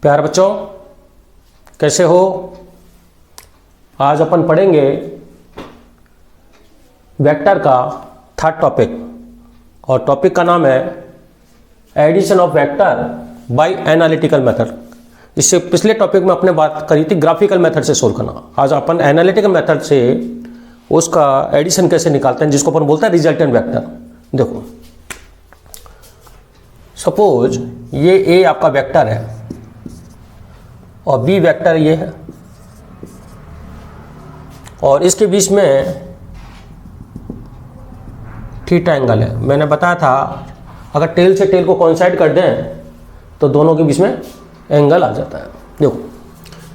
प्यारे बच्चों, कैसे हो? आज अपन पढ़ेंगे वेक्टर का थर्ड टॉपिक और टॉपिक का नाम है addition of vector by analytical method. इससे पिछले टॉपिक में अपने बात करी थी ग्राफिकल मेथड से सोल्व करना। आज अपन एनालिटिकल मेथड से उसका एडिशन कैसे निकालते हैं, जिसको अपन बोलते हैं रिजल्टेंट वेक्टर। देखो, सपोज ये ए आपका वेक्टर है और बी वेक्टर ये है और इसके बीच में थीटा एंगल है। मैंने बताया था अगर टेल से टेल को कोइंसाइड कर दें तो दोनों के बीच में एंगल आ जाता है। देखो,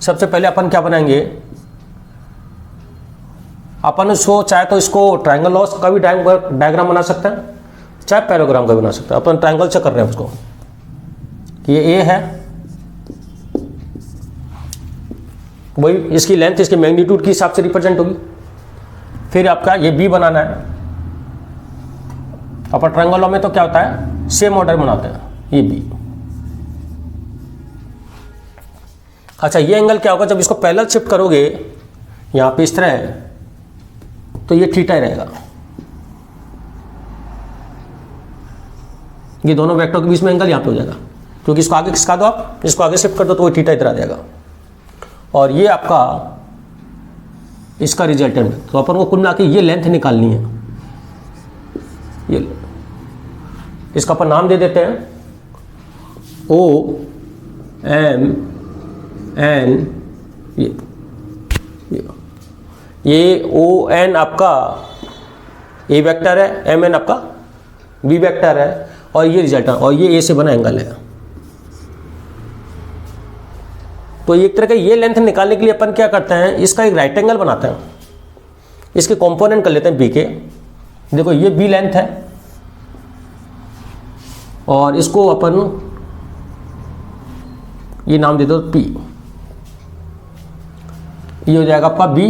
सबसे पहले अपन क्या बनाएंगे, अपन इसको चाहे तो इसको ट्रायंगल लॉस का भी डायग्राम बना सकते हैं, चाहे पैराग्राम का भी बना सकते हैं। अपन ट्रायंगल से कर रहे हैं उसको, ये ए है, वही इसकी लेंथ इसके मैग्नीट्यूड के हिसाब से रिप्रेजेंट होगी। फिर आपका ये बी बनाना है। अपन ट्रायंगल लॉ में तो क्या होता है, सेम ऑर्डर बनाते हैं, ये बी। अच्छा, ये एंगल क्या होगा, जब इसको पैरेलल शिफ्ट करोगे यहाँ पे इस तरह, तो ये थीटा ही रहेगा। ये दोनों वेक्टर के बीच में एंगल यहाँ पे हो जाएगा, क्योंकि इसको आगे खिसका दो, आप इसको आगे शिफ्ट कर दो तो वो थीटा इधर आ जाएगा। और ये आपका इसका रिजल्टेंट है। तो अपन को कुल मिला के ये लेंथ निकालनी है। ये इसका अपन नाम दे देते हैं ओ एम एन। ये ओ एन आपका ए वेक्टर है, एम एन आपका बी वेक्टर है और ये रिजल्टेंट, और ये ए से बना एंगल है। तो एक तरह का ये लेंथ निकालने के लिए अपन क्या करते हैं, इसका एक राइट एंगल बनाते हैं, इसके कंपोनेंट कर लेते हैं बी के। देखो, ये बी लेंथ है और इसको अपन ये नाम दे दो पी। ये हो जाएगा आपका बी,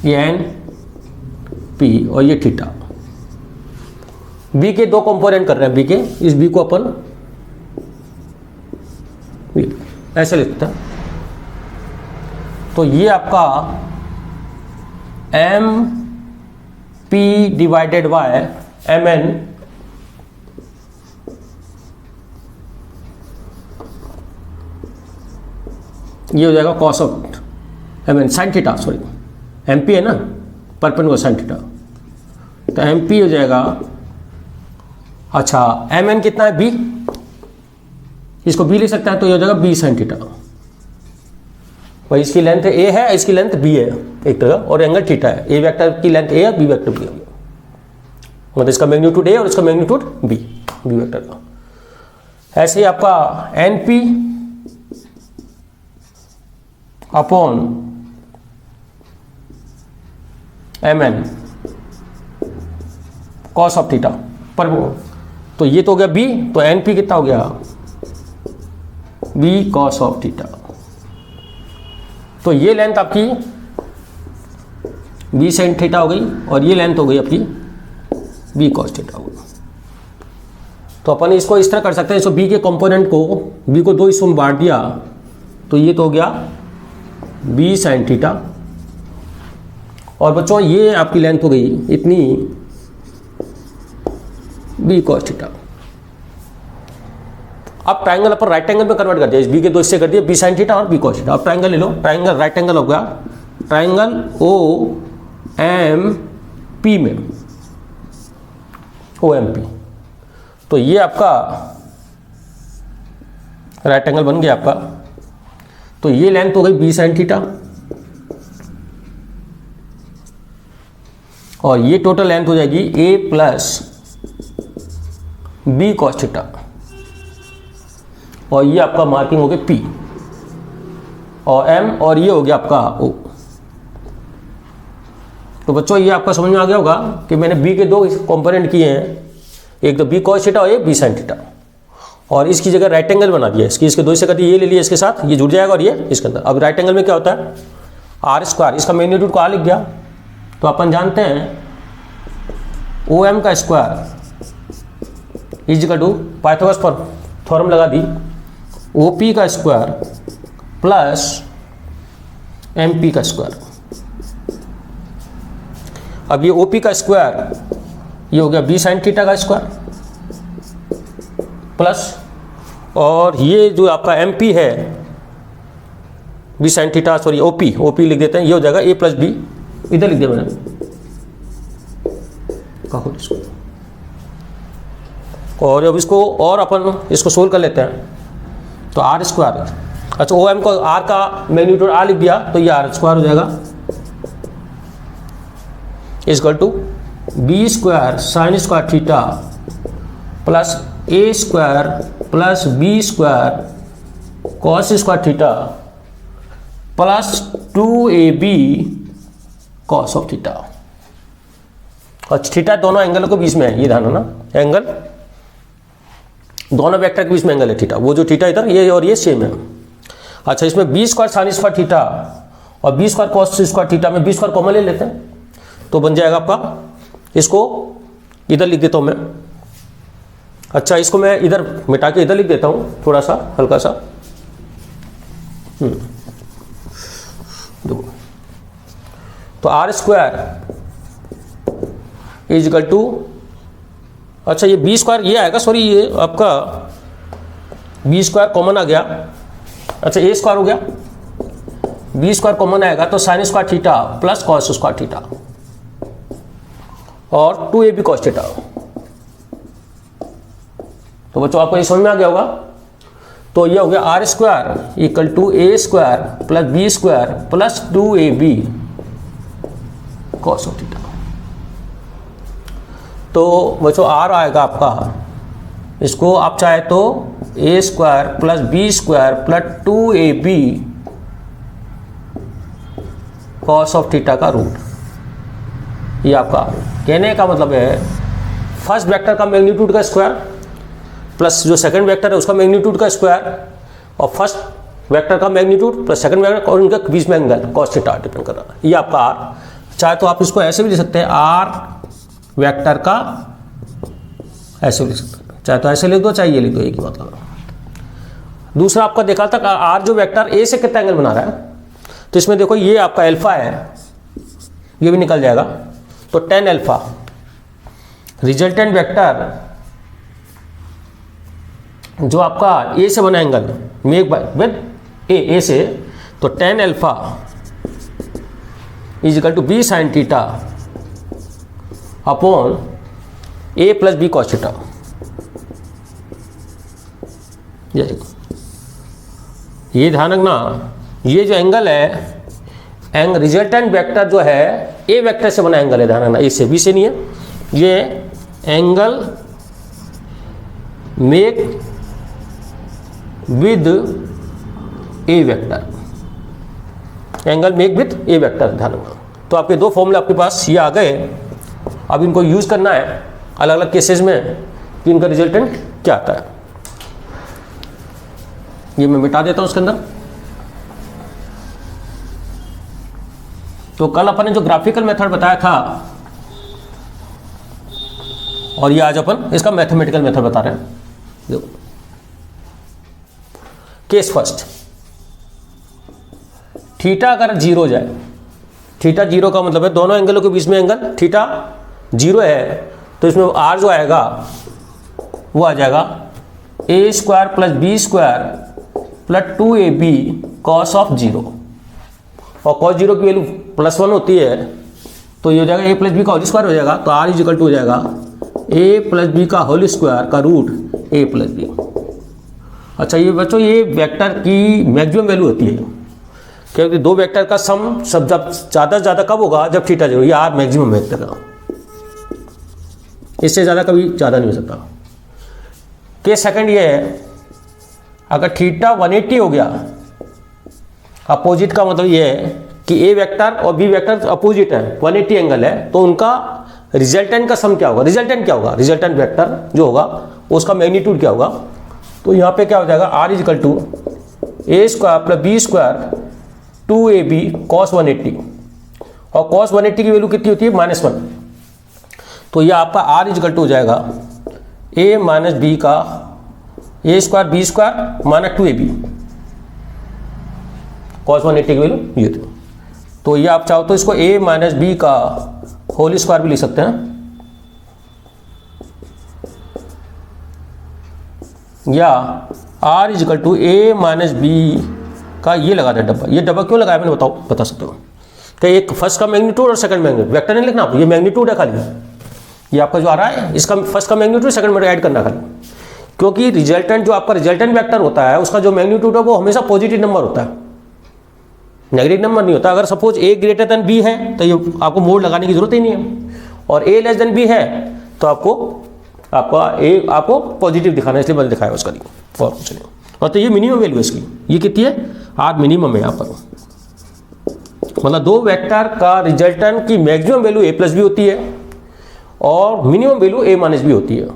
ये एन पी और ये थीटा। बी के दो कंपोनेंट कर रहे हैं, बी के, इस बी को अपन ऐसे लिखते हैं। तो ये आपका M P divided by M N ये हो जाएगा cos of M N sine theta, sorry M P है ना, परपेंडिकुलर साइन थीटा। तो एम पी हो जाएगा, अच्छा एम एन कितना है बी, इसको बी लिख सकते हैं, तो ये हो जाएगा बी साइन थीटा। भाई इसकी लेंथ ए है, इसकी लेंथ बी है एक तरह, और एंगल थीटा है। ए वेक्टर की लेंथ ए है, बी वेक्टर बी है, मतलब इसका मैग्नीट्यूड ए और इसका मैग्नीट्यूड बी, बी वेक्टर का। ऐसे ही आपका N P upon M N cos of theta पर, तो ये तो हो गया बी, तो एन पी कितना हो गया, बी कॉस ऑफ थीटा। तो ये लेंथ आपकी बी साइन थीटा हो गई और ये लेंथ हो गई आपकी बी कॉस थीटा हो गई। तो अपन इसको इस तरह कर सकते हैं, इसको बी के कंपोनेंट को, बी को दो हिस्सों में बांट दिया, तो ये तो हो गया बी साइन थीटा। और बच्चों ये आपकी लेंथ हो गई इतनी बी कॉस थीटा। अब ट्रायंगल अपन राइट एंगल में कन्वर्ट कर दिया, इस बी के दो हिस्से कर दिए, बी साइन थीटा और बी कॉस थीटा। अब ट्रायंगल ले लो, ट्रायंगल राइट एंगल हो गया, ट्रायंगल ओ एम पी में, ओ एम पी। तो ये आपका राइट एंगल बन गया आपका। तो ये लेंथ हो गई बी साइन थीटा और ये टोटल लेंथ हो जाएगी ए प्लस बी कॉस थीटा, और ये आपका मार्किंग हो गया पी और एम, और ये हो गया आपका ओ। तो बच्चों ये आपका समझ में आ गया होगा कि मैंने बी के दो कंपोनेंट किए हैं, एक तो बी कॉस थीटा और एक बी साइन थीटा, और इसकी जगह राइट एंगल बना दिया, इसके दो हिस्से कर दिए, ये ले लिया इसके साथ, ये जुड़ जाएगा और ये इसके अंदर। अब राइट एंगल में क्या होता है, आर स्क्वायर, इसका मैग्नीट्यूड को आर लिख गया। तो अपन जानते हैं ओ एम का square is equal to Pythagoras पर थ्योरम लगा दी, OP का स्क्वायर प्लस MP का स्क्वायर। अब ये OP का स्क्वायर ये हो गया B sin थीटा का स्क्वायर प्लस, और ये जो आपका MP है B sin theta, sorry OP लिख देते हैं, ये हो जाएगा A प्लस B, इधर लिख दिया मैंने, कहो इसको। और अब इसको और अपन इसको सोल्व कर लेते हैं, तो R स्क्वायर, अच्छा OM को R का मैग्नीट्यूड R लिख दिया, तो ये R स्क्वायर हो जाएगा equal to B square sine square theta plus A square plus B square cos square theta plus 2AB cos of theta. और थीटा दोनों एंगल को बीच में है, ये ध्यान रखना, एंगल दोनों वेक्टर के बीच में एंगल है थीटा, वो जो थीटा इधर ये और ये सेम है। अच्छा, इसमें B square sine square theta और B square cos square theta में B स्क्वायर कॉमन ले लेते हैं, तो बन जाएगा आपका, इसको इधर लिख देता हूं मैं। अच्छा, इसको मैं इधर मिटा के इधर लिख देता हूं, थोड़ा सा हल्का सा, देखो, तो R square is equal to, अच्छा ये B स्क्वायर ये आएगा, सॉरी ये आपका B स्क्वायर कॉमन आ गया, अच्छा A स्क्वायर हो गया, B स्क्वायर कॉमन आएगा तो sign square theta plus cos square theta और 2AB कॉस थीटा। तो बच्चों आपको ये समझ में आ गया होगा। तो ये हो गया R square equal to A square plus B square plus 2AB cos of theta. तो बच्चों R आएगा आपका, इसको आप चाहे तो A square plus B square plus 2AB cos of theta का रूट। ये आपका कहने का मतलब है फर्स्ट वेक्टर का मैग्नीट्यूड का स्क्वायर प्लस जो सेकंड वेक्टर है उसका मैग्नीट्यूड का स्क्वायर, और फर्स्ट वेक्टर का मैग्नीट्यूड प्लस सेकंड वेक्टर और उनके बीच में एंगल कॉस थीटा डिपेंड कर रहा है। ये आपका R। चाहे तो आप इसको ऐसे भी लिख सकते हैं, R वेक्टर का ऐसे भी लिख सकते हैं, चाहे तो ऐसे लिख दो चाहे ये लिख दो, एक ही मतलब। दूसरा आपका देखा था R जो वेक्टर A से कितना एंगल बना रहा है, तो इसमें देखो ये आपका अल्फा है, ये भी निकल जाएगा, तो tan अल्फा रिजल्टेंट वेक्टर जो आपका A से बना एंगल मेक विद A से, तो tan alpha is equal to B sine theta upon A plus B cos theta. ये ध्यान रखना, ये जो एंगल है रिजल्टेंट वेक्टर जो है A वेक्टर से बना एंगल है, ध्यान रखना, A से, B से नहीं है। ये angle make with A vector, angle make with A vector, ध्यान रखना। तो आपके दो फॉर्मूले आपके पास ये आ गए, अब इनको यूज करना है अलग अलग केसेस में कि इनका रिजल्टेंट क्या आता है। ये मैं मिटा देता हूं उसके अंदर। तो कल अपन ने जो ग्राफिकल मेथड बताया था और ये आज अपन इसका मैथमेटिकल मेथड बता रहे हैं। देखो, केस फर्स्ट, थीटा अगर जीरो जाए, थीटा जीरो का मतलब है दोनों एंगलों के बीच में एंगल थीटा जीरो है, तो इसमें R जो आएगा वो आ जाएगा A square plus B square plus 2AB cos of zero, और कॉस जीरो की वैल्यू +1 होती है, तो ये हो जाएगा A प्लस बी का होल स्क्वायर हो जाएगा, तो R इज इक्वल टू हो जाएगा A प्लस बी का होल स्क्वायर का रूट A प्लस बी। अच्छा, ये बच्चों ये वेक्टर की मैक्सिमम वैल्यू होती है, क्योंकि दो वेक्टर का सम सब जब ज़्यादा से ज़्यादा कब होगा, जब थीटा जीरो, ये R मैक्सिमम वेक्टर का, इससे ज़्यादा कभी ज़्यादा नहीं हो सकता। केस सेकंड ये है, अगर थीटा 180 हो गया, अपोजिट का मतलब ये है कि A वेक्टर और B वेक्टर अपोजिट है, 180 एंगल है, तो उनका रिजल्टेंट का सम क्या होगा, रिजल्टेंट क्या होगा, रिजल्टेंट वेक्टर जो होगा उसका मैग्नीट्यूड क्या होगा। तो यहाँ पे क्या हो जाएगा, R is equal to A square plus B square 2AB cos 180, और कॉस 180 की वैल्यू कितनी होती है, -1, तो यह आपका R इज इक्वल टू हो जाएगा ए माइनस बी का A square B square minus 2ab cos 180 की वैल्यू ये थी। तो ये आप चाहो तो इसको a माइनस बी का होल स्क्वायर भी लिख सकते हैं, या r is equal to A minus B का ये लगा दे डब्बा। ये डब्बा क्यों लगाया मैंने बताओ, बता सकते हो कि एक फर्स्ट का मैग्नीट्यूड और सेकंड मैग्नीट्यूड, वेक्टर नहीं लिखना, ये मैग्नीट्यूड है खाली, ये आपका जो आ रहा है इसका फर्स्ट का मैग्नीट्यूड सेकंड में ऐड करना खाली, क्योंकि रिजल्टेंट जो आपका रिजल्टेंट वेक्टर होता है उसका जो मैग्नीट्यूड है वो हमेशा पॉजिटिव नंबर होता है, नेगेटिव नंबर नहीं होता। अगर suppose a greater than b है तो ये आपको मोड लगाने की जरूरत ही नहीं है, और a लेस देन b है तो आपको पॉजिटिव दिखाना है, इसलिए मैंने दिखाया उसका नहीं और कुछ नहीं। और तो ये मिनिमम वैल्यू है इसकी, ये कितनी है r मिनिमम है यहाँ पर, मतलब दो वेक्टर का रिजल्टेंट की maximum value a plus B होती है और minimum value a minus B होती है।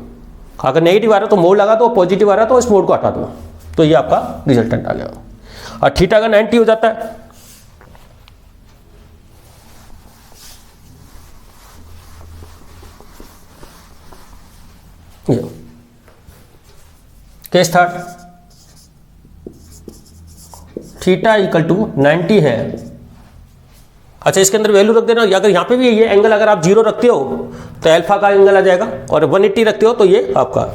अगर नेगेटिव आ रहा है तो मोड लगा दो, पॉजिटिव आ रहा है तो इस मोड को हटा दो, तो ये आपका रिजल्टेंट आ गया। और थीटा का 90 हो जाता है, ये case third, theta equal to 90 है। अच्छा, इसके अंदर वैल्यू रख देना, अगर यहाँ पे भी ये एंगल अगर आप 0 रखते हो तो अल्फा का एंगल आ जाएगा, और 180 रखते हो तो ये आपका,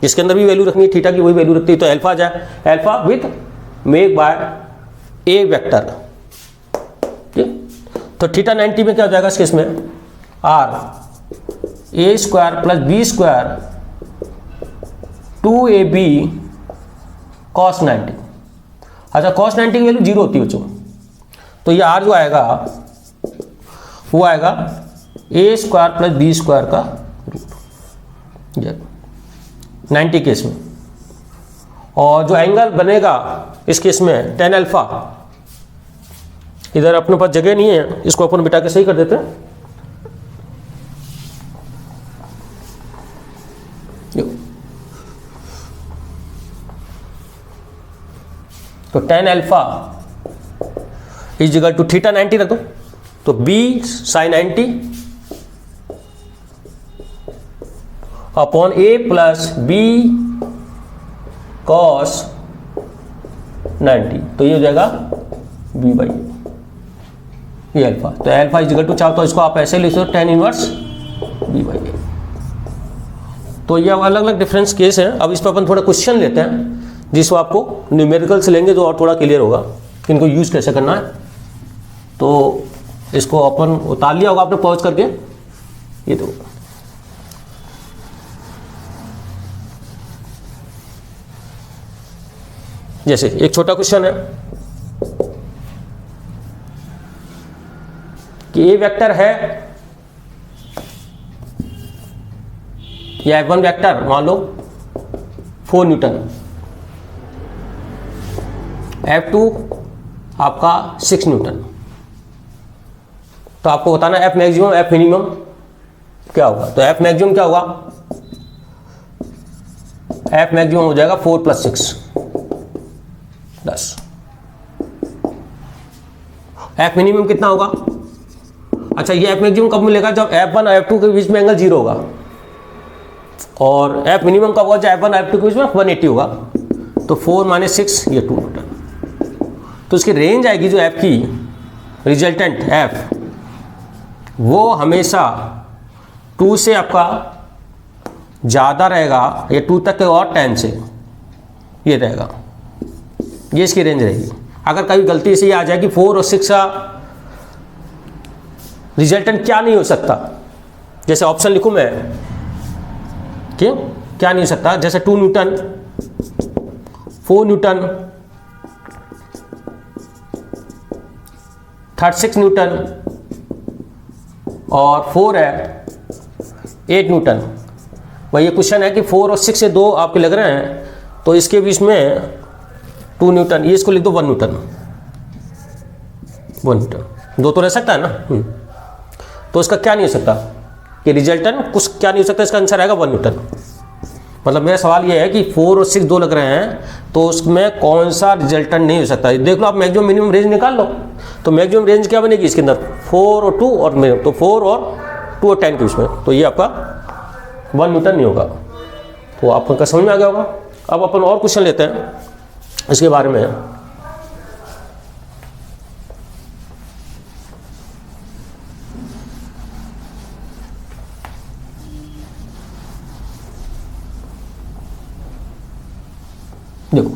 इसके अंदर भी वैल्यू रखनी है थीटा की, वही वैल्यू रखती है तो अल्फा आ जाए, alpha with make by A vector. तो थीटा 90 में क्या हो जाएगा इस केस में, R A square plus B square 2ab cos 90। अच्छा, cos 90 की वैल्यू 0 होती है बच्चों, तो ये r जो आएगा वो आएगा ए स्क्वायर प्लस बी स्क्वायर का रूट 90 केस में। और जो एंगल बनेगा इस केस में tan अल्फा, इधर अपने पास जगह नहीं है, इसको अपन बिठा के सही कर देते हैं। तो tan alpha is equal to theta 90 रख दो, तो b sin 90 upon a plus B cos 90, तो ये हो जाएगा b बाई ये अल्फा। तो अल्फा इज इक्वल टू, चाहो तो इसको आप ऐसे लिख सकते हो tan inverse b by A. तो ये अलग अलग डिफरेंस केस है। अब इस पर अपन थोड़ा क्वेश्चन लेते हैं जिसको आपको न्यूमेरिकल से लेंगे तो और थोड़ा क्लियर होगा कि इनको यूज कैसे करना है। तो इसको अपन उतार लिया होगा आपने पॉज करके, ये तो जैसे एक छोटा क्वेश्चन है कि ए वेक्टर है या F1 वेक्टर मान लो 4 न्यूटन, F2 आपका 6 न्यूटन। तो आपको बताना F मैक्सिमम F मिनिमम क्या होगा। तो F मैक्सिमम क्या होगा, F मैक्सिमम हो जाएगा 4 प्लस 6 10। F मिनिमम कितना होगा, अच्छा ये F मैक्सिमम कब मिलेगा, जब F1 और F2 के बीच में एंगल 0 होगा, और F मिनिमम कब होगा जब F1 और F2 के बीच में 180 होगा। तो 4 माइनस 6 ये 2 न्यूटन। तो इसकी रेंज आएगी जो F की रिजल्टेंट F, वो हमेशा 2 से आपका ज़्यादा रहेगा या 2 तक के और 10 से ये रहेगा, ये इसकी रेंज रहेगी। अगर कभी गलती से ये आ जाए कि 4 और 6 का रिजल्टेंट क्या नहीं हो सकता, जैसे ऑप्शन लिखूं मैं, क्यों क्या नहीं हो सकता, जैसे 2 न्यूटन 4 न्यूटन 36 न्यूटन और 4 है 8 न्यूटन। भाई ये क्वेश्चन है कि 4 और 6 से 2 आपके लग रहे हैं, तो इसके बीच में 2 न्यूटन, ये इसको लिख दो 1 न्यूटन, 1 न्यूटन 2 तो रह सकता है ना। तो इसका क्या नहीं हो सकता कि रिजल्टेंट कुछ क्या नहीं हो सकता, इसका आंसर आएगा 1 न्यूटन। मतलब मेरा सवाल ये है कि 4 और 6 दो लग रहे हैं, तो उसमें कौन सा रिजल्टेंट नहीं हो सकता। देख लो आप मैक्सिमम मिनिमम रेंज निकाल लो, तो मैक्सिमम रेंज क्या बनेगी इसके अंदर 4 और 2 और मिनिमम, तो 4 और 2 और 10 के बीच में, तो ये आपका 1 न्यूटन नहीं होगा। तो आपको समझ में आ गया होगा। अब अपन और क्वेश्चन लेते हैं इसके बारे में। देखो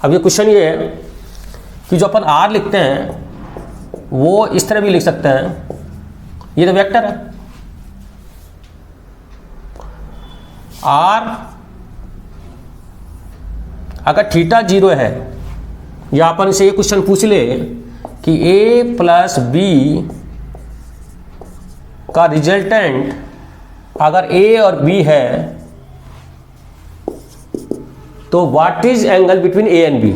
अब ये क्वेश्चन ये है कि जो अपन r लिखते हैं वो इस तरह भी लिख सकते हैं, ये तो वेक्टर है r, अगर थीटा 0 है, या अपन से ये क्वेश्चन पूछ ले कि a प्लस b का रिजल्टेंट अगर a और b है तो what is angle between a and b,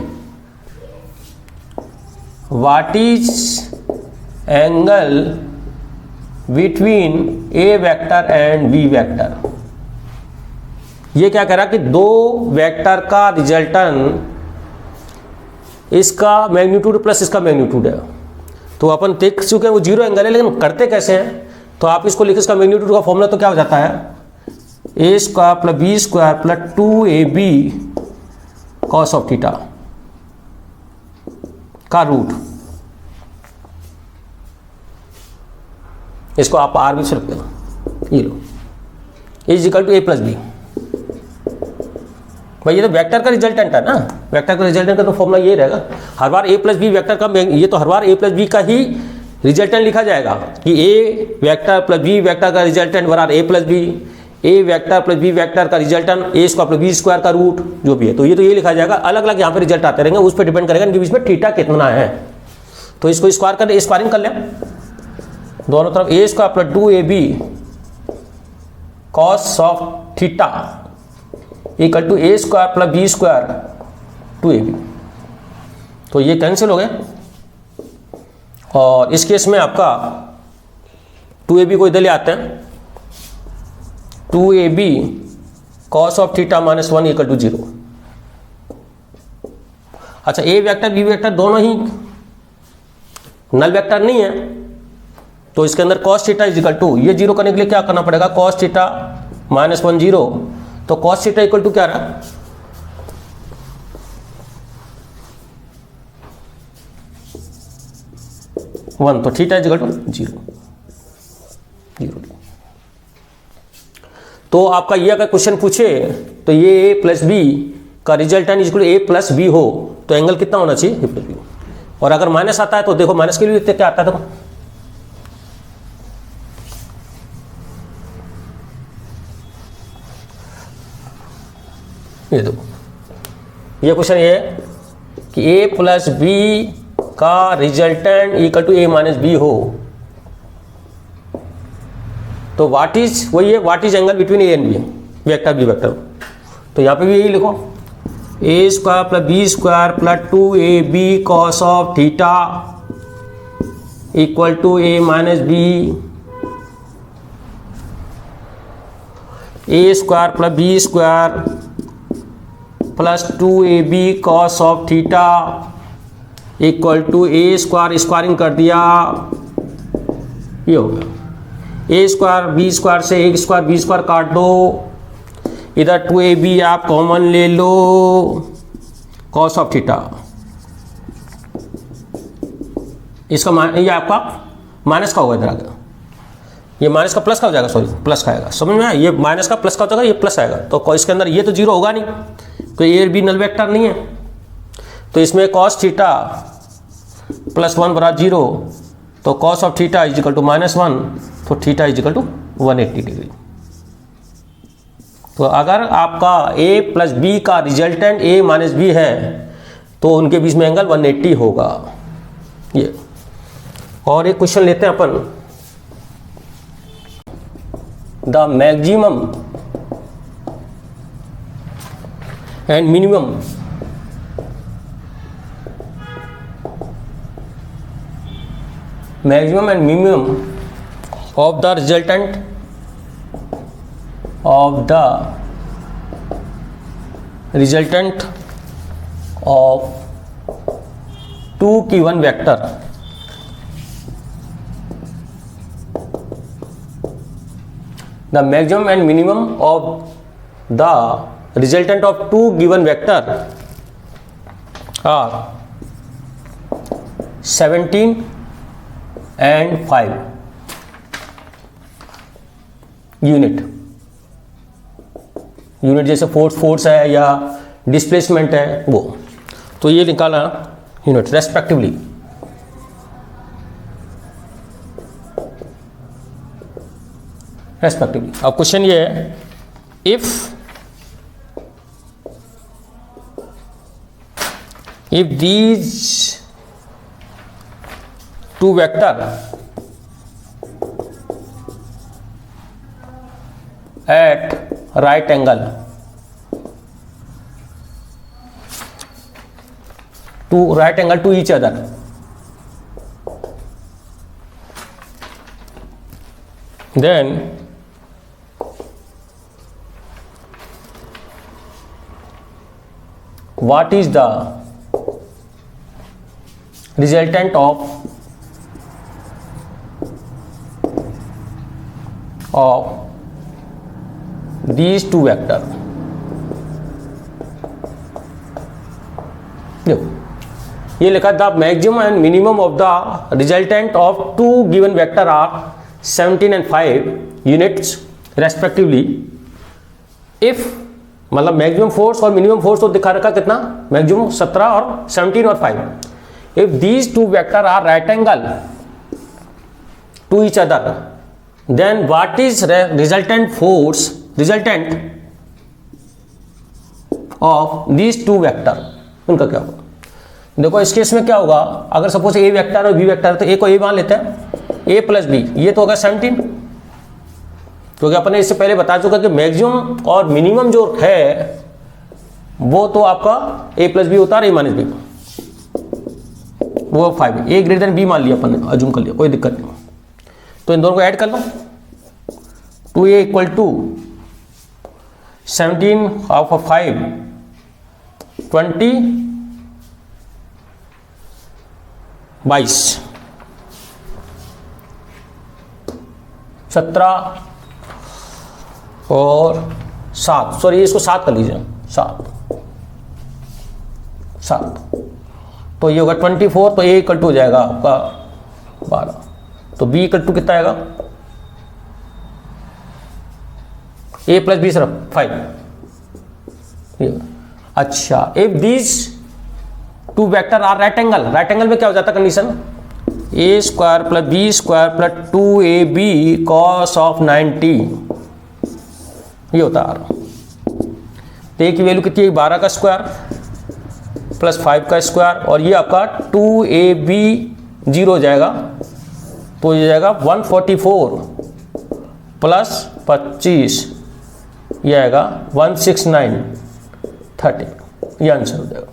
what is angle between a vector and b vector. ये क्या कह रहा कि दो वेक्टर का रिजल्टन इसका मैग्नीट्यूड प्लस इसका मैग्नीट्यूड है, तो अपन देख चुके हैं वो 0 एंगल है, लेकिन करते कैसे हैं, तो आप इसको लिखे, इसका मैग्नीट्यूड का फॉर्मूला तो क्या हो जाता है a square plus b square plus 2ab cos of theta का रूट, इसको आप r भी रखते हो, ये लो is equal to a plus B. भाई ये तो वेक्टर का रिजल्टेंट है ना, वेक्टर का रिजल्टेंट का तो फॉर्मूला ये रहेगा, हर बार a प्लस बी वेक्टर का, ये तो हर बार a प्लस बी का ही रिजल्टेंट लिखा जाएगा कि a vector plus b vector का रिजल्टेंट बराबर a plus B, a vector plus b vector का resultant a square plus b square का रूट जो भी है, तो ये लिखा जाएगा। अलग अलग यहाँ पे रिजल्ट आते रहेंगे, उस पर डिपेंड करेगा इनके बीच में थीटा कितना है। तो इसको स्क्वायर कर, स्क्वायरिंग कर लें दोनों तरफ, a square plus 2ab cos of theta equal to a square plus b square 2ab। तो ये कैंसिल हो गए, और इस केस में आपका 2ab को इधर ले आते हैं, 2ab cos of theta minus 1 equal to 0। अच्छा a वेक्टर b वेक्टर दोनों ही नल वेक्टर नहीं है, तो इसके अंदर cos theta is equal to, ये 0 करने के लिए क्या करना पड़ेगा, कॉस थीटा माइनस 1 0, तो कॉस थीटा इक्वल टू क्या रहा, वन, तो थीटा इज इक्वल टू 0। तो आपका ये अगर क्वेश्चन पूछे तो ये a प्लस बी का resultant is equal to a plus B हो तो एंगल कितना होना चाहिए, a प्लस बी। और अगर माइनस आता है तो देखो माइनस के लिए क्या आता है, देखो ये देखो ये क्वेश्चन ये है कि a प्लस बी का resultant equal to a minus B हो, तो व्हाट इज, वही है what is angle between a and b vector b vector. तो यहाँ पे भी यही लिखो, a square plus b square plus 2ab cos of theta equal to a minus B, a square plus b square plus 2ab cos of theta equal to a square, squaring कर दिया, ये हो गया a स्क्वायर b स्क्वायर से a square b square काट दो, इधर 2ab आप कॉमन ले लो, कॉस ऑफ थीटा, इसका ये आपका माइनस का होगा, इधर आ गया, ये माइनस का प्लस का हो जाएगा, सॉरी प्लस का आएगा, समझ में आया, ये माइनस का प्लस का हो जाएगा, ये प्लस आएगा, तो इसके अंदर ये तो 0 होगा नहीं, तो ए और बी नल वेक्टर नहीं है, तो इसमें कॉस थीटा प्लस 1 बराबर 0, तो cos of theta is equal to minus 1, तो theta is equal to 180 degree. तो अगर आपका a प्लस बी का रिजल्टेंट a माइनस बी है तो उनके बीच में एंगल 180 होगा। ये और एक क्वेश्चन लेते हैं अपन, the maximum and minimum maximum and minimum of the resultant of two given vector, the maximum and minimum of the resultant of two given vector are 17 and 5 unit जैसे फोर्स है या डिस्प्लेसमेंट है वो, तो ये निकाला यूनिट रेस्पेक्टिवली। अब question ये है, if these two vector at right angle to each other, then what is the resultant of these two vector? देखो ये लिखा था, maximum and minimum of the resultant of two given vector are 17 and 5 units respectively. If मतलब maximum force और मिनिमम force तो दिखा रखा कितना, मैक्सिमम 17 और 17 और 5। If these two vector are right angle to each other, then what is resultant of these two vector, उनका क्या होगा? देखो इस केस में क्या होगा, अगर सपोज ए वेक्टर और बी वेक्टर, तो ए को ए मान लेते हैं, ए प्लस बी, ये तो होगा 17, क्योंकि अपने इससे पहले बता चुका कि मैक्सिमम और मिनिमम जो है वो तो आपका ए प्लस बी होता है, ए माइनस बी, वो 5। ए ग्रेटर देन बी मान लिया अपन ने, अज्यूम कर लिया, कोई दिक्कत नहीं। तो इन दोनों को ऐड कर लो, 2a इक्वल टू 17 ऑफ 5 20 22 17 और 7, सॉरी इसको 7 कर लीजिए, 7 तो ये होगा 24, तो ए इक्वल टू हो जाएगा आपका 12, तो बी इक्वल टू कितना आएगा, ए प्लस बी सिर्फ 5। अच्छा, if these two vector are right angle में क्या हो जाता condition, A square plus B square plus 2ab cos of 90, ये होता है। तो ए की वैल्यू कितनी है, 12 का स्क्वायर प्लस 5 का स्क्वायर, और ये आपका 2ab 0 हो जाएगा, तो ये जाएगा 144 प्लस 25, ये आएगा 16930, ये आंसर हो जाएगा।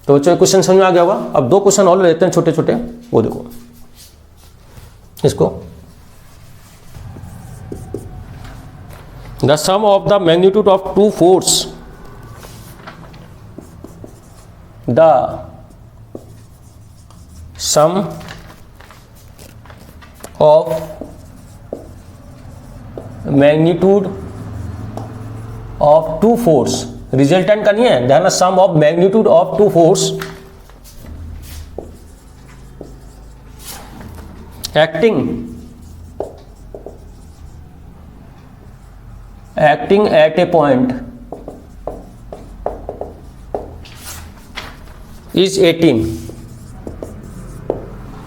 तो बच्चों क्वेश्चन समझ में आ गया होगा। अब 2 क्वेश्चन और लेते हैं छोटे छोटे, वो देखो इसको, the sum of the magnitude of two force, the sum of magnitude of two force, resultant का नहीं है, ध्यान, sum of magnitude of two force acting at a point is 18,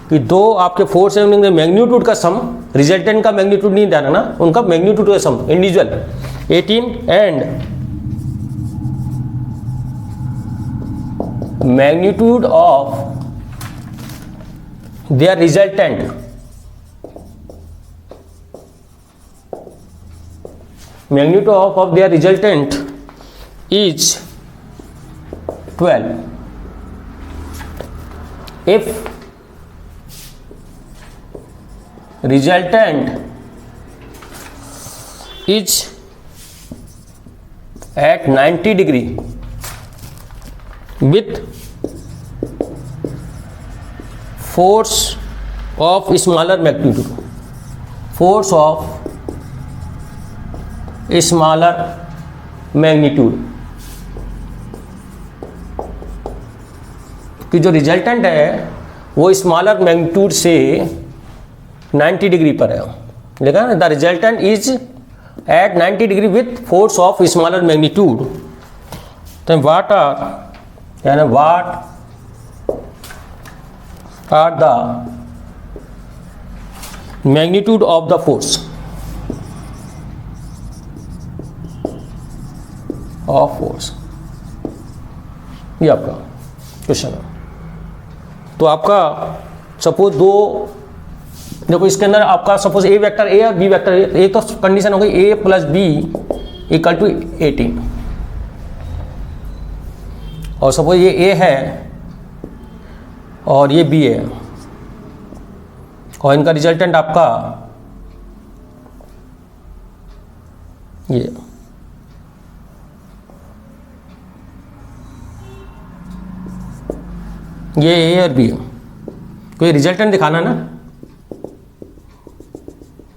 कि दो आपके फोर्स है, उनके मैग्नीट्यूड का सम, रिजल्टेंट का मैग्नीट्यूड नहीं ध्यान रखना, उनका मैग्नीट्यूड का sum individual 18 and magnitude of their resultant, magnitude of their resultant is 12. If resultant is at 90 degree with force of smaller magnitude, force of smaller magnitude कि जो रिजल्टेंट है वो स्मॉलर मैग्नीट्यूड से 90 डिग्री पर है, लिखा है the resultant is at 90 degree with force of smaller magnitude. तो what are the magnitude of the force ये आपका क्वेश्चन है। तो आपका सपोज दो, देखो इसके अंदर आपका सपोज ए वेक्टर ए और बी वेक्टर ए, एक तो कंडीशन हो गई ए प्लस बी इक्वल टू 18, और सपोज ये ए है और ये बी है, और इनका रिजल्टेंट आपका ये ए और बी है, कोई रिजल्टेंट दिखाना ना।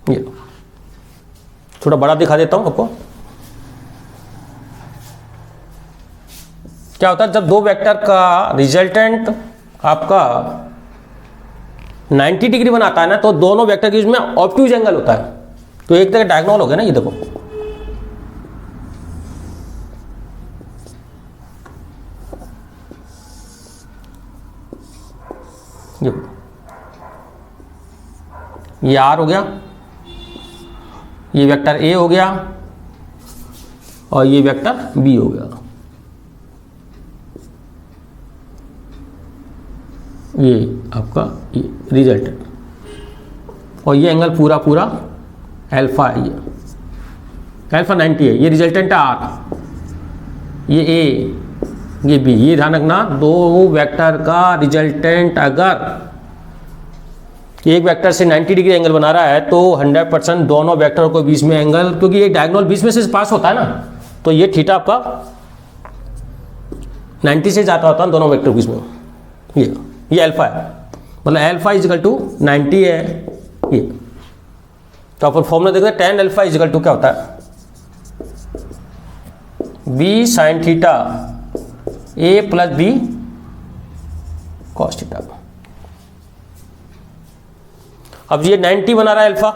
ये थोड़ा बड़ा दिखा देता हूं आपको। क्या होता है जब दो वेक्टर का रिजल्टेंट आपका 90 डिग्री बनाता है ना, तो दोनों वेक्टर के बीच में ऑब्ट्यूज एंगल होता है, तो एक तरह डायगोनल हो गया ना। ये देखो ये आर हो गया, ये वेक्टर ए हो गया और ये वेक्टर बी हो गया। ये आपका रिजल्टेंट, और ये एंगल पूरा पूरा अल्फा है, ये अल्फा 90 है। ये रिजल्टेंट है आर, ये ए, ये बी। ये ध्यान रखना, दो वेक्टर का रिजल्टेंट अगर एक वेक्टर से 90 डिग्री एंगल बना रहा है तो 100% दोनों वेक्टर को बीच में एंगल, क्योंकि ये डायगोनल बीच में से पास होता है ना, तो ये थीटा आपका 90 से जाता होता है दोनों वेक्टर के बीच में। ये अल्फा है, मतलब अल्फा इज इक्वल टू 90 है ये। तो अपन फॉर्मूला देखते हैं, tan alpha is equal to क्या होता है, B sine theta A plus B cos theta. अब ये 90 बना रहा है अल्फा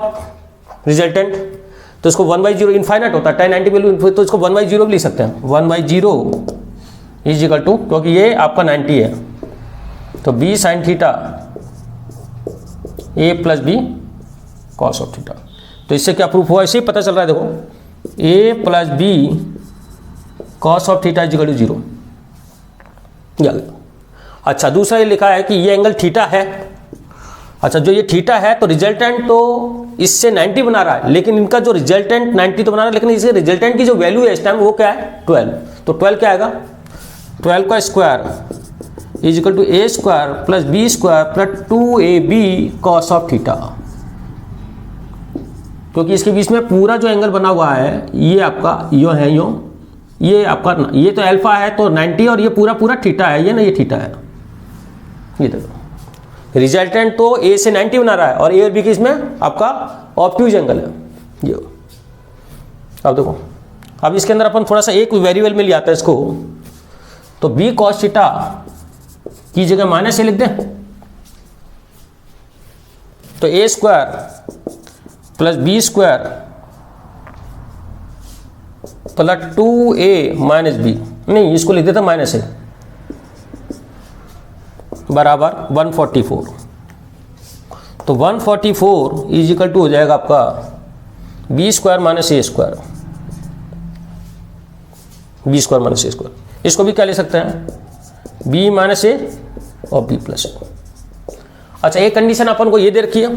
रिजल्टेंट, तो इसको 1/0 इनफाइनाइट होता है, tan 90 वैल्यू, तो इसको 1/0 भी लिख सकते हैं। 1/0 इज इक्वल टू, क्योंकि ये आपका 90 है, तो B sine theta A plus B cos of theta. तो इससे क्या प्रूफ हुआ, इससे पता चल रहा है। देखो A plus B cos of theta is equal to 0। अच्छा, दूसरा ये लिखा है कि ये एंगल थीटा है। अच्छा, जो ये थीटा है तो रिजल्टेंट तो इससे 90 बना रहा है, लेकिन इनका जो रिजल्टेंट 90 तो बना रहा है, लेकिन इसके रिजल्टेंट की जो वैल्यू है इस टाइम वो क्या है 12। तो 12 क्या आएगा, 12 का square is equal to A square plus B square plus 2ab cos of theta. क्योंकि इसके बीच में पूरा जो एंगल बना हुआ है ये आपका यो है, ये आपका, ये तो अल्फा है तो 90, और ये पूरा पूरा थीटा है, ये ना, ये थीटा है। ये देखो रिजल्टेंट तो ए से 90 बना रहा है, और ए और बी के इसमें आपका ऑब्ट्यूज एंगल है ये। अब देखो, अब इसके अंदर अपन थोड़ा सा एक वेरिएबल में ले आता है इसको, तो बी कॉस थीटा की जगह माइनस से लिख दें, तो A square plus B square plus 2a minus B, नहीं इसको लिख देता माइनस ए, बराबर 144। तो 144 इज इक्वल टू हो जाएगा आपका बी स्क्वायर माइनस ए स्क्वायर, बी स्क्वायर माइनस ए स्क्वायर। इसको भी क्या ले सकते हैं, बी माइनस ए और बी प्लस ए। अच्छा, एक कंडीशन अपन को ये दे रखी है,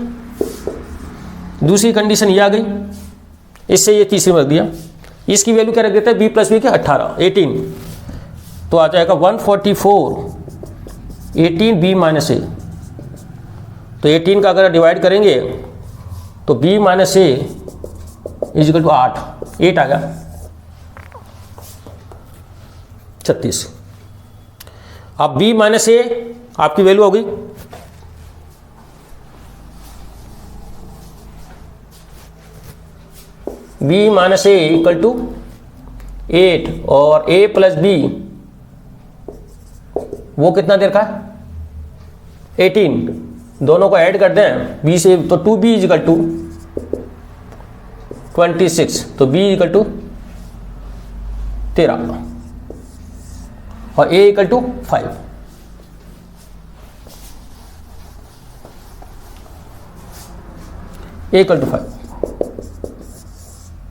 दूसरी कंडीशन ये आ गई, इससे ये तीसरी रख दिया। इसकी वैल्यू क्या रख देते हैं, बी प्लस बी के 18 तो आ जाएगा 144 18 बी माइनस ए। तो 18 का अगर डिवाइड करेंगे तो B minus A is equal to 8 आ गया 36। अब बी माइनस ए आपकी वैल्यू होगी B minus A equal to 8 और a प्लस बी वो कितना देर का है 18, दोनों को ऐड कर दें b से तो 2b इजिकल टू 26, तो b इजिकल टू 13 और a equal to 5। a equal to 5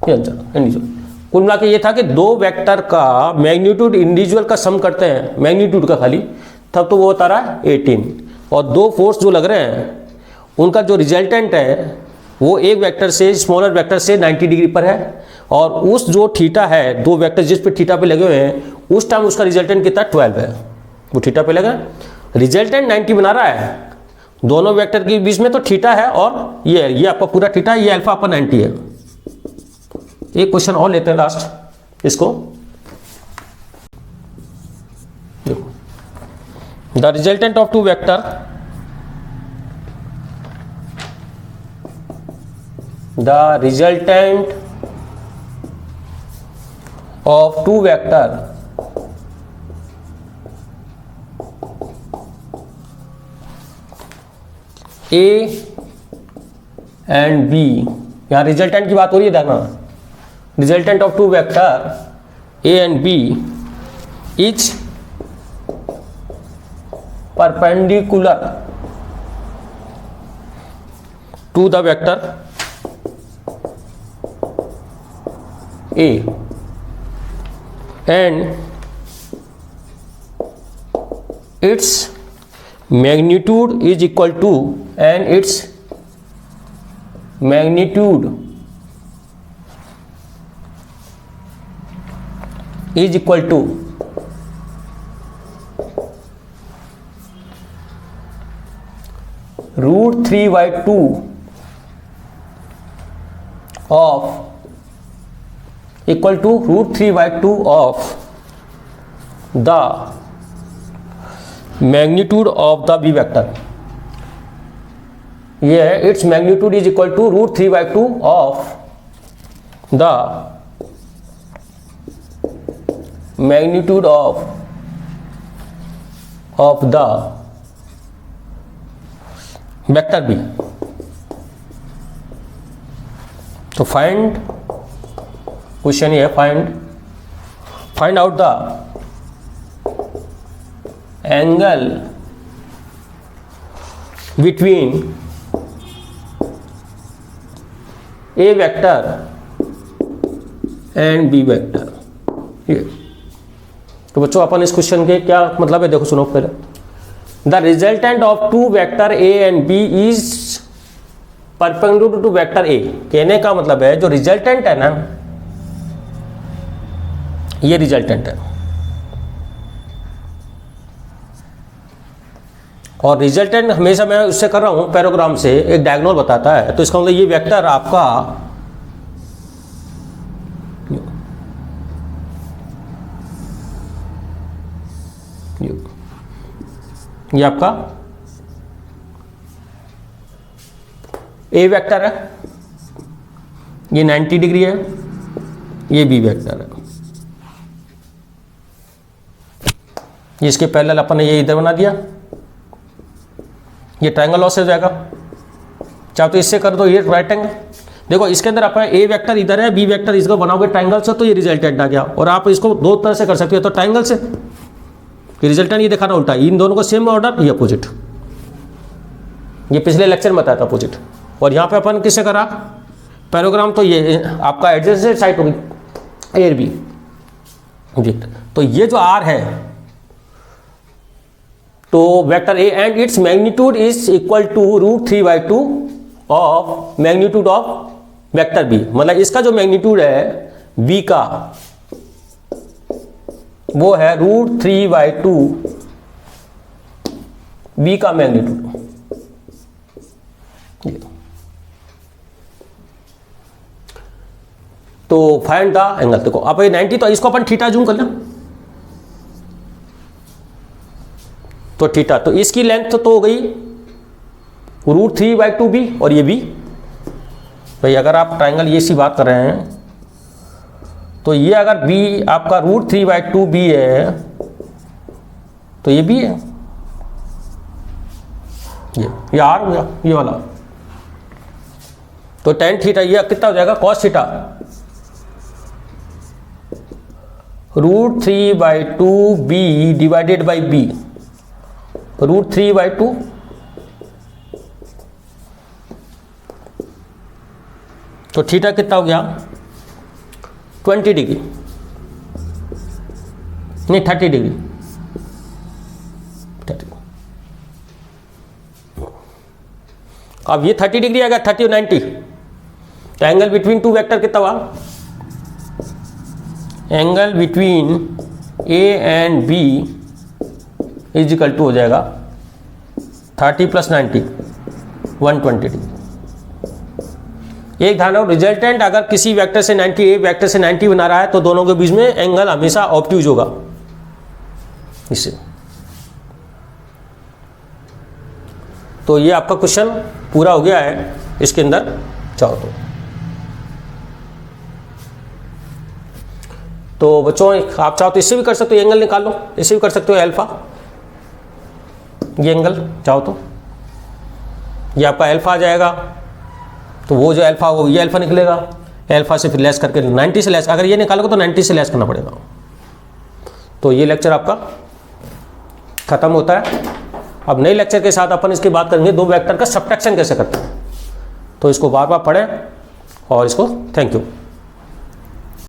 ये आंसर इंडिविजुअल। कुल मिला के ये था कि दो वेक्टर का मैग्नीट्यूड इंडिविजुअल का सम करते हैं मैग्नीट्यूड का खाली, तब तो वो होता रहा 18, और दो फोर्स जो लग रहे हैं उनका जो रिजल्टेंट है वो एक वेक्टर से स्मॉलर वेक्टर से 90 डिग्री पर है, और उस जो थीटा है दो वेक्टर जिस पे थीटा पे लगे हुए हैं उस टाइम उसका रिजल्टेंट कितना 12 है, वो थीटा पे लगा रिजल्टेंट 90 बना रहा है दोनों वेक्टर के बीच में, तो थीटा है और ये आपका पूरा थीटा, ये अल्फा आपका 90 है। एक क्वेश्चन और लेते हैं लास्ट इसको, the resultant of two vector the resultant of two vector A and B, यहाँ रिजल्टेंट की बात हो रही है, देखना resultant of two vector A and B is perpendicular to the vector A and its magnitude is equal to √3/2 of equal to √3/2 of the magnitude of the B vector। ये है its magnitude is equal to √3/2 of the magnitude of the vector B। तो find question ये है find out the angle between A vector and B vector. ये तो बच्चों अपन इस question के क्या मतलब है देखो सुनो पहले, the resultant of two vector A and B is perpendicular to vector A. कहने का मतलब है जो रिजल्टेंट है ना, ये रिजल्टेंट है, और रिजल्टेंट हमेशा मैं उससे कर रहा हूं पैराग्राम से एक डायगोनल बताता है, तो इसका मतलब ये वेक्टर आपका ये आपका ए वेक्टर है, ये 90 डिग्री है, ये बी वेक्टर है, इसके पैरेलल अपन ने ये इधर बना दिया, ये ट्रायंगल लॉस हो जाएगा, चाहे तो इससे कर दो ये राइट एंगल। देखो इसके अंदर अपना ए वेक्टर इधर है, बी वेक्टर इसको बनाओगे ट्रायंगल से तो ये रिजल्टेंट आ गया, और आप इसको दो तरह से कर सकते हो, तो ट्रायंगल से रिजल्टेंट ये दिखाना उल्टा, इन दोनों को सेम ऑर्डर, ये अपोजिट, ये पिछले लेक्चर में बताया था अपोजिट। और यहाँ पे अपन किससे करा पैराग्राम, तो ये आपका एडजेसेंट साइड होगी ए बी, तो ये जो आर है तो vector A and its magnitude is equal to √3/2 of magnitude of vector B. मतलब इसका जो मैग्नीट्यूड है बी का वो है √3/2 बी का मैग्नीट्यूड। तो फाइंड द एंगल, देखो अब ये 90, तो इसको अपन थीटा जूम कर लें, तो थीटा, तो इसकी लेंथ तो हो गई √3/2 बी, और ये बी। भाई अगर आप ट्रायंगल ये सी बात कर रहे हैं तो ये अगर b आपका √3/2 b है तो ये b है, ये r हो गया ये वाला। तो tan थीटा ये कितना हो जाएगा cos theta √3/2 b divided by b, √3/2 तो थीटा कितना हो गया 20 डिग्री, नहीं 30 डिग्री, 30। अब ये 30 डिग्री आ गया, 30 और 90, तो एंगल बिटवीन टू वेक्टर कितना हुआ, angle between A and B is equal to हो जाएगा 30 + 90 120 डिग्री। एक ध्यान रखो, रिजल्टेंट अगर किसी वेक्टर से 90 एक वेक्टर से 90 बना रहा है तो दोनों के बीच में एंगल हमेशा ऑब्ट्यूज होगा इससे। तो ये आपका क्वेश्चन पूरा हो गया है, इसके अंदर चाहो तो बच्चों आप चाहो तो इससे भी कर सकते हो, एंगल निकाल लो, इससे भी कर सकते हो अल्फा, ये एंगल चाहो तो ये आपका अल्फा आ जाएगा, तो वो जो अल्फा हो ये अल्फा निकलेगा, अल्फा से फिर लेस करके 90 से लेस, अगर ये निकालोगे तो 90 से लेस करना पड़ेगा। तो ये लेक्चर आपका खत्म होता है। अब नए लेक्चर के साथ अपन इसकी बात करेंगे 2 वेक्टर का सब्ट्रैक्शन कैसे करते हैं, तो इसको बार बार पढ़ें और इसको थैंक यू।